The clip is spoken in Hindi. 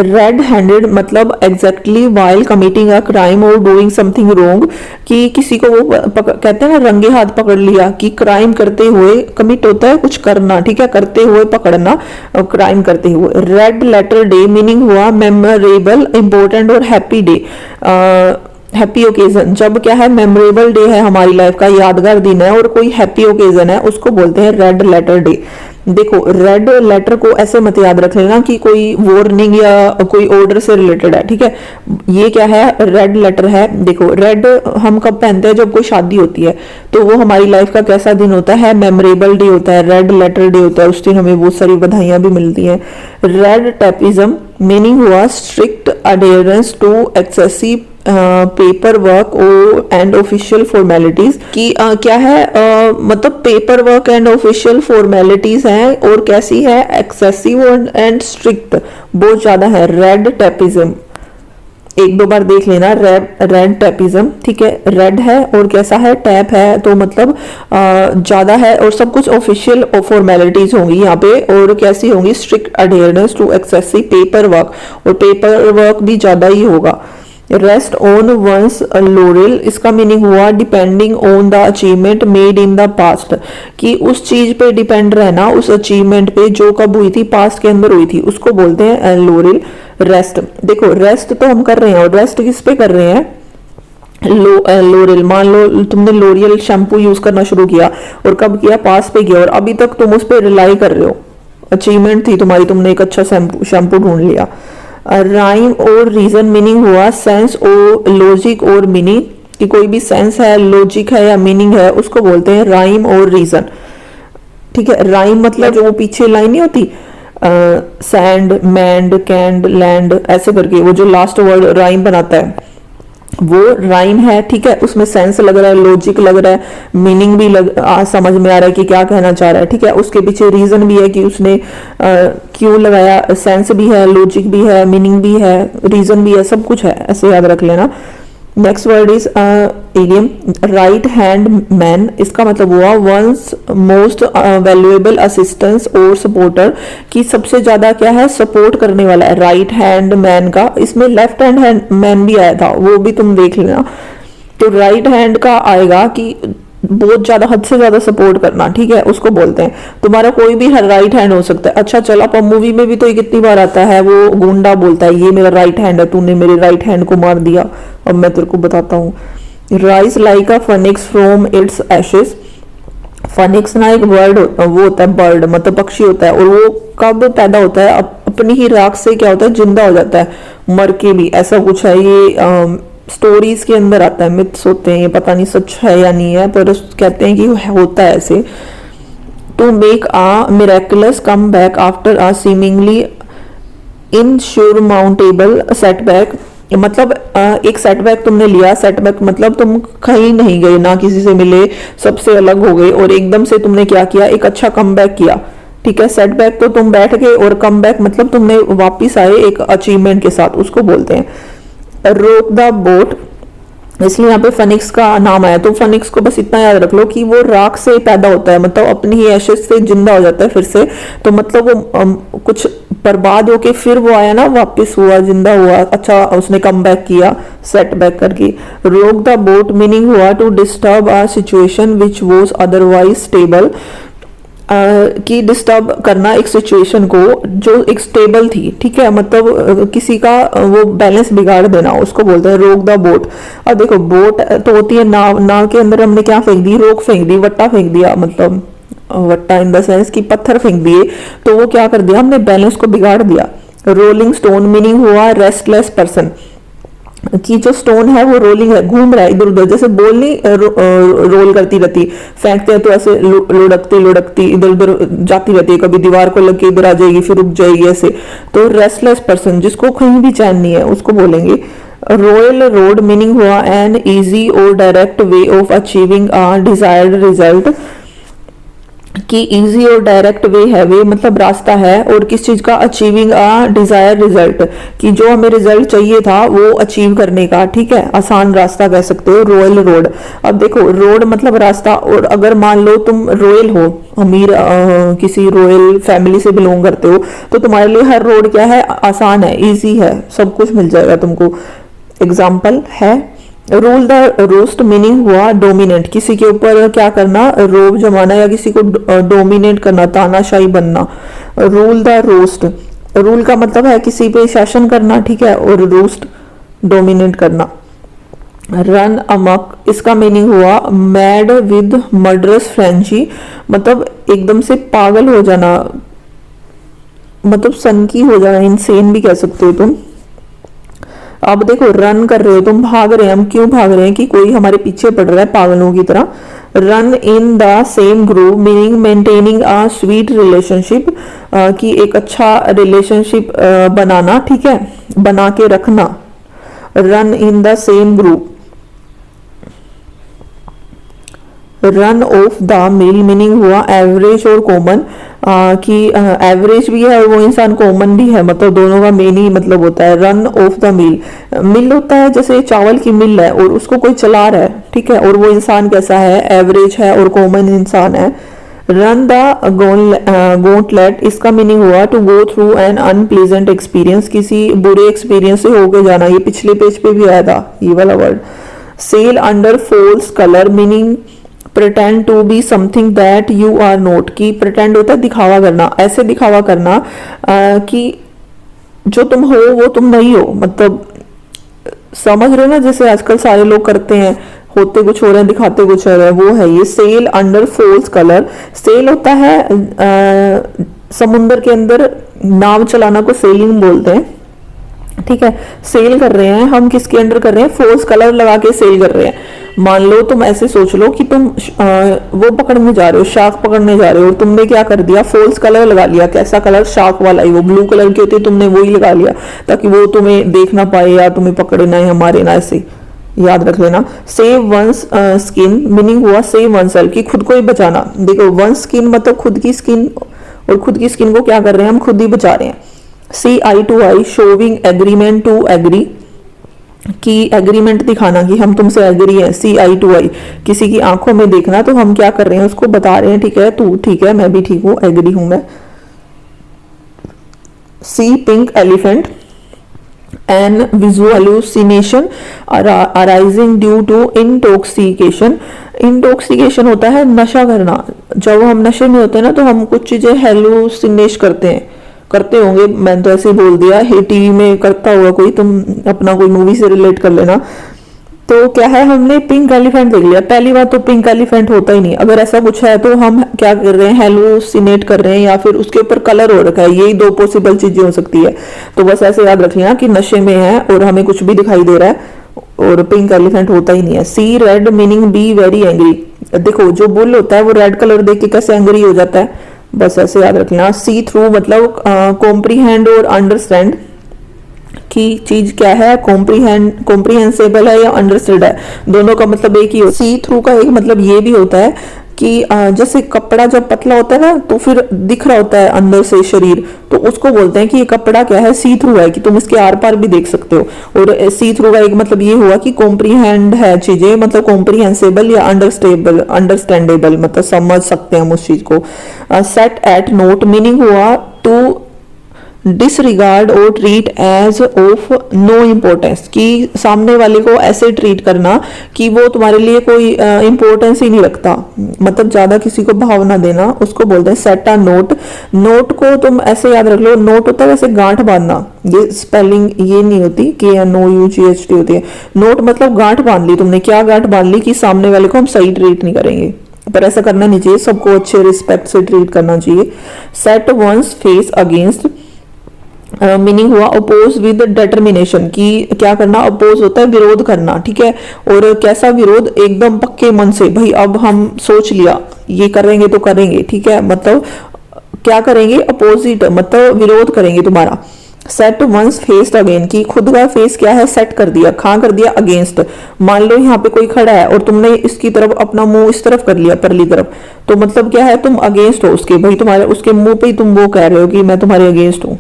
रेड हैंडेड मतलब exactly while committing a crime और डूइंग समथिंग रॉन्ग, कि किसी को वो कहते हैं ना रंगे हाथ पकड़ लिया, कि क्राइम करते हुए, कमिट होता है कुछ करना, ठीक है, करते हुए पकड़ना, क्राइम करते हुए। रेड लेटर डे मीनिंग हुआ मेमोरेबल, इंपॉर्टेंट और हैप्पी डे, हैप्पी ओकेजन। जब क्या है मेमोरेबल डे है हमारी लाइफ का, यादगार दिन है, और कोई हैप्पी ओकेजन है, उसको बोलते हैं रेड लेटर डे। देखो रेड लेटर को ऐसे मत याद रख लेना कि कोई वार्निंग या कोई ऑर्डर से रिलेटेड है, ठीक है। ये क्या है, रेड लेटर है। देखो रेड हम कब पहनते हैं, जब कोई शादी होती है, तो वो हमारी लाइफ का कैसा दिन होता है, मेमोरेबल डे होता है, रेड लेटर डे होता है, उस दिन हमें बहुत सारी बधाइयां भी मिलती हैं। रेड टेपिज्म मीनिंग हुआ strict adherence to excessive paperwork and official formalities, की क्या है, मतलब paperwork and official formalities हैं, और कैसी है, एक्सेसिव एंड स्ट्रिक्ट, बहुत ज्यादा है। रेड टेपिज्म एक दो बार देख लेना, रेड टेपिज्म, ठीक है। रेड है और कैसा है, टैप है, तो मतलब ज्यादा है, और सब कुछ ऑफिशियल फॉर्मेलिटीज होंगी यहाँ पे, और कैसी होंगी, strict adherence to excessive paperwork, और पेपर वर्क भी ज्यादा ही होगा। रेस्ट ऑन वंस लॉरेल, इसका मीनिंग हुआ depending on the achievement made in the past, कि उस चीज पे डिपेंड रहना, उस अचीवमेंट पे जो कब हुई थी, पास्ट के अंदर हुई थी, उसको बोलते हैं लॉरेल। रेस्ट, देखो रेस्ट तो हम कर रहे हैं, और रेस्ट किस पे कर रहे हैं, लोरियल। मान लो तुमने लोरियल शैम्पू यूज करना शुरू किया, और कब किया, पास पे किया, और अभी तक तुम उस पर रिलाई कर रहे हो, अचीवमेंट थी तुम्हारी, तुमने एक अच्छा शैम्पू ढूंढ लिया। राइम और रीजन मीनिंग हुआ सेंस और लॉजिक और मीनिंग, कि कोई भी सेंस है, लॉजिक है या मीनिंग है, उसको बोलते हैं राइम और रीजन, ठीक है। राइम मतलब जो वो पीछे लाइन नहीं होती, सैंड, मैंड, कैंड, लैंड, ऐसे करके वो जो लास्ट वर्ड राइम बनाता है, वो राइम है, ठीक है। उसमें सेंस लग रहा है, लॉजिक लग रहा है, मीनिंग भी समझ में आ रहा है कि क्या कहना चाह रहा है, ठीक है। उसके पीछे रीजन भी है कि उसने क्यों लगाया, सेंस भी है, लॉजिक भी है, मीनिंग भी है, रीजन भी है, सब कुछ है, ऐसे याद रख लेना। Next word is idiom, right hand man, इसका मतलब हुआ वंस मोस्ट वैल्यूएबल असिस्टेंस और सपोर्टर, कि सबसे ज्यादा क्या है, सपोर्ट करने वाला है, राइट हैंड मैन का। इसमें लेफ्ट हैंड मैन भी आया था, वो भी तुम देख लेना। तो राइट हैंड का आएगा कि बहुत ज्यादा, हद से ज्यादा सपोर्ट करना, ठीक है, उसको बोलते हैं। तुम्हारा कोई भी राइट हैंड हो सकता है। अच्छा चल, अब मूवी में भी तो ये कितनी बार आता है, वो गुंडा बोलता है ये मेरा राइट हैंड है, तूने मेरे राइट हैंड को मार दिया, अब मैं तेरे को बताता हूँ। Rise like a Phoenix from its ashes, Phoenix ना एक वर्ड वो होता है, बर्ड मतलब पक्षी होता है, और वो कब पैदा होता है, अपनी ही राख से क्या होता है, जिंदा हो जाता है, मर के भी, ऐसा कुछ है। ये स्टोरीज के अंदर आता है, मिथ्स होते हैं, ये पता नहीं सच है या नहीं है, पर कहते हैं कि होता है ऐसे। To make a miraculous comeback after a seemingly insurmountable setback, मतलब एक सेटबैक तुमने लिया, सेटबैक मतलब तुम कहीं नहीं गए, ना किसी से मिले, सबसे अलग हो गए, और एकदम से तुमने क्या किया, एक अच्छा कम बैक किया, ठीक है। सेटबैक तो तुम बैठ गए, और कम बैक मतलब तुमने वापिस आए एक अचीवमेंट के साथ, उसको बोलते हैं। रोक द बोट, इसलिए यहाँ पे फनिक्स का नाम आया। तो फनिक्स को बस इतना याद रख लो कि वो राख से पैदा होता है, मतलब अपनी ही एशेस से जिंदा हो जाता है फिर से, तो मतलब वो कुछ बर्बाद होके फिर वो आया ना, वापस हुआ, जिंदा हुआ, अच्छा उसने कम बैक किया सेट बैक करके। रोक द बोट मीनिंग हुआ to disturb a situation which was otherwise stable, कि डिस्टर्ब करना एक सिचुएशन को जो एक स्टेबल थी, ठीक है, मतलब किसी का वो बैलेंस बिगाड़ देना, उसको बोलते हैं रोक द बोट। अब देखो बोट तो होती है नाव, नाव के अंदर हमने क्या फेंक दी, रोक फेंक दी, वट्टा फेंक दिया, मतलब वट्टा इन द सेंस कि पत्थर फेंक दिए, तो वो क्या कर दिया, हमने बैलेंस को बिगाड़ दिया। रोलिंग स्टोन मीनिंग हुआ रेस्टलेस पर्सन, कि जो स्टोन है वो रोलिंग है, घूम रहा है इधर उधर, जैसे बॉल नहीं रोल करती रहती, फेंकते हैं तो ऐसे लुढ़कती लुढ़कती इधर उधर जाती रहती है, कभी दीवार को लग के इधर आ जाएगी फिर रुक जाएगी, ऐसे। तो रेस्टलेस पर्सन जिसको कहीं भी चैन नहीं है, उसको बोलेंगे। रॉयल रोड मीनिंग हुआ एन इजी और direct way of achieving a desired result, कि इजी और डायरेक्ट वे है, वे मतलब रास्ता है, और किस चीज का, अचीविंग अ डिजायर रिजल्ट, कि जो हमें रिजल्ट चाहिए था वो अचीव करने का, ठीक है, आसान रास्ता कह सकते हो, रॉयल रोड। अब देखो रोड मतलब रास्ता, और अगर मान लो तुम रॉयल हो, अमीर किसी रॉयल फैमिली से बिलोंग करते हो, तो तुम्हारे लिए हर रोड क्या है, आसान है, इजी है, सब कुछ मिल जाएगा तुमको। एग्जाम्पल है रूल द रोस्ट, मीनिंग हुआ डोमिनेंट, किसी के ऊपर क्या करना, रोब जमाना या किसी को डोमिनेट करना, तानाशाही बनना। रूल द रोस्ट, रूल का मतलब है किसी पे शासन करना, ठीक है, और रोस्ट डोमिनेट करना। रन अमक, इसका मीनिंग हुआ मैड विद मर्डरस फ्रेंची, मतलब एकदम से पागल हो जाना, मतलब सनकी हो जाना, इनसेन भी कह सकते हो तुम। अब देखो रन कर रहे हो तुम, भाग रहे हैं हम, क्यों भाग रहे हैं, कि कोई हमारे पीछे पड़ रहा है पागलों की तरह। Run in the same group, meaning maintaining a sweet relationship, कि एक अच्छा रिलेशनशिप बनाना, ठीक है, बना के रखना। Run in the same group. Run of the mill, meaning हुआ एवरेज और कॉमन, कि एवरेज भी है और वो इंसान कॉमन भी है, मतलब दोनों का मेन ही मतलब होता है। रन ऑफ द मिल, मिल होता है जैसे चावल की मिल है और उसको कोई चला रहा है, ठीक है, और वो इंसान कैसा है, एवरेज है और कॉमन इंसान है। रन द गॉन्टलेट, इसका मीनिंग हुआ to go through an unpleasant experience, किसी बुरे एक्सपीरियंस से होके जाना, ये पिछले पेज पे भी आया था ये वाला word. Sail under false colour, meaning pretend to be something that you are not, कि pretend होता है दिखावा करना, ऐसे दिखावा करना कि जो तुम हो वो तुम नहीं हो, मतलब समझ रहे हो ना, जैसे आजकल सारे लोग करते हैं, होते कुछ हो रहे हैं दिखाते कुछ हो रहे हैं, वो है ये sail under false colour. Sail होता है समुंदर के अंदर नाव चलाना को सेलिंग बोलते हैं, ठीक है। सेल कर रहे हैं हम, किसके अंडर कर रहे हैं, फॉल्स कलर लगा के सेल कर रहे हैं। मान लो तुम ऐसे सोच लो कि तुम वो पकड़ने जा रहे हो, शार्क पकड़ने जा रहे हो, तुमने क्या कर दिया, फॉल्स कलर लगा लिया। कैसा कलर, शार्क वाला ही, वो ब्लू कलर की होती है, तुमने वो ही लगा लिया ताकि वो तुम्हें देख ना पाए या तुम्हें पकड़े ना, हमारे ना, ऐसे याद रख लेना। सेव वंस स्किन, मीनिंग हुआ सेव वन सेल्फ, की खुद को ही बचाना। देखो वन स्किन मतलब खुद की स्किन, और खुद की स्किन को क्या कर रहे हैं हम, खुद ही बचा रहे हैं। See eye to eye, showing agreement to agree, कि एग्रीमेंट दिखाना कि हम तुमसे एग्री है। सी आई टू आई, किसी की आंखों में देखना, तो हम क्या कर रहे हैं, उसको बता रहे हैं, ठीक है तू ठीक है, मैं भी ठीक हूं, एग्री हूं मैं। See pink elephant, an visual hallucination arising due to intoxication. Intoxication होता है नशा करना, जब हम नशे में होते हैं ना तो हम कुछ चीजें हेलुसिनेट करते होंगे, मैंने तो ऐसे ही बोल दिया, टीवी में करता होगा कोई, तुम अपना कोई मूवी से रिलेट कर लेना। तो क्या है, हमने पिंक एलिफेंट देख लिया, पहली बात तो पिंक एलिफेंट होता ही नहीं, अगर ऐसा कुछ है तो हम क्या कर रहे हैं, हेलुसिनेट कर रहे हैं, या फिर उसके ऊपर कलर हो रखा है, यही दो पॉसिबल चीजें हो सकती है। तो बस ऐसे याद रख लेना कि नशे में है और हमें कुछ भी दिखाई दे रहा है, और पिंक एलिफेंट होता ही नहीं है। See red, meaning be very angry, देखो जो बुल होता है वो रेड कलर देख के कैसे एंग्री हो जाता है, बस ऐसे याद रखना। सी थ्रू मतलब कॉम्प्रीहेंड और अंडरस्टैंड, की चीज क्या है, कॉम्प्रीहेंसेबल है या अंडरस्टूड है, दोनों का मतलब एक ही हो। सी थ्रू का एक मतलब ये भी होता है कि जैसे कपड़ा जब पतला होता है ना तो फिर दिख रहा होता है अंदर से शरीर, तो उसको बोलते हैं कि ये कपड़ा क्या है, सी थ्रू है, कि तुम इसके आर पार भी देख सकते हो। और सी थ्रू का एक मतलब ये हुआ कि कॉम्प्रीहेंड है चीजें, मतलब कॉम्प्रीहेंसेबल या अंडरस्टैंडेबल, मतलब समझ सकते हैं हम उस चीज को। सेट एट नोट, मीनिंग हुआ टू डिसरिगार्ड और treat as of no importance, कि सामने वाले को ऐसे ट्रीट करना कि वो तुम्हारे लिए कोई इम्पोर्टेंस ही नहीं रखता, मतलब ज्यादा किसी को भाव ना देना, उसको बोलते हैं सेट अ नोट। नोट को तुम ऐसे याद रख लो, नोट होता है वैसे गांठ बांधना, ये स्पेलिंग ये नहीं होती कि NOUGHT होती है। नोट मतलब गांठ बांध ली तुमने, क्या गांठ बांध ली, कि सामने वाले को हम सही ट्रीट नहीं करेंगे, पर ऐसा करना नहीं चाहिए, सबको अच्छे रिस्पेक्ट से ट्रीट करना चाहिए। Set once face against, meaning हुआ अपोज विद डिटर्मिनेशन, कि क्या करना, अपोज होता है विरोध करना, ठीक है, और कैसा विरोध, एकदम पक्के मन से, भाई अब हम सोच लिया ये करेंगे तो करेंगे, ठीक है, मतलब क्या करेंगे, अपोजिट मतलब विरोध करेंगे तुम्हारा। सेट वंस फेस अगेन, की खुद का फेस क्या है, सेट कर दिया, खड़ा कर दिया अगेंस्ट। मान लो यहाँ पे कोई खड़ा है और तुमने इसकी तरफ अपना मुंह इस तरफ कर लिया, परली तरफ, तो मतलब क्या है, तुम अगेंस्ट हो उसके, भाई तुम्हारे उसके मुंह पे ही तुम वो कह रहे हो कि मैं तुम्हारे अगेंस्ट हूँ।